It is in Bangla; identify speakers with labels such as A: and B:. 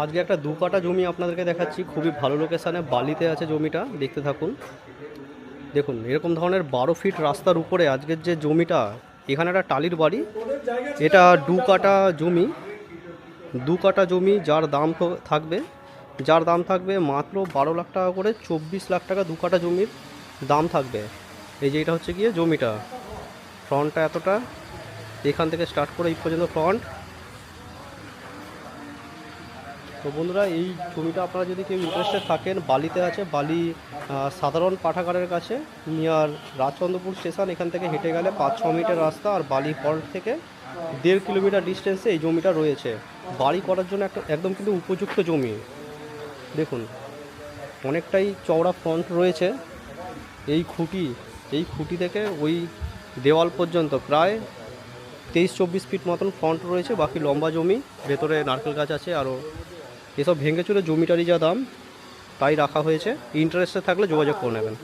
A: আজকে একটা 2 কাঠা জমি আপনাদেরকে দেখাচ্ছি, খুবই ভালো লোকেশানে, বালিতে আছে জমিটা। দেখতে থাকুন। দেখুন এরকম ধরনের 12 ফিট রাস্তার উপরে আজকের যে জমিটা, এখানে একটা টালির বাড়ি। এটা 2 কাঠা জমি, 2 কাঠা জমি যার দাম থাকবে মাত্র 12 লাখ টাকা করে। 24 লাখ টাকা 2 কাঠা জমির দাম থাকবে। এই যে এটা হচ্ছে গিয়ে জমিটা, ফ্রন্টটা এতটা, এখান থেকে স্টার্ট করে এই পর্যন্ত ফ্রন্ট। তো বন্ধুরা, এই জমিটা আপনারা যদি কেউ ইন্টারেস্টেড থাকেন, বালিতে আছে। বালি সাধারণ পাঠাগারের কাছে, নিয়ার রাজচন্দ্রপুর স্টেশন। এখান থেকে হেঁটে গেলে 5-6 মিনিটের রাস্তা। আর বালি হল্ট থেকে 1.5 কিলোমিটার ডিস্টেন্সে এই জমিটা রয়েছে। বাড়ি করার জন্য একদম কিন্তু উপযুক্ত জমি। দেখুন অনেকটাই চওড়া ফ্রন্ট রয়েছে। এই খুঁটি থেকে ওই দেওয়াল পর্যন্ত প্রায় 23-24 ফিট মতন ফ্রন্ট রয়েছে। বাকি লম্বা জমি, ভেতরে নারকেল গাছ আছে। আরও এসব ভেঙে চুরে জমিটারই যা দাম তাই রাখা হয়েছে। ইন্টারেস্টে থাকলে যোগাযোগ করে নেবেন।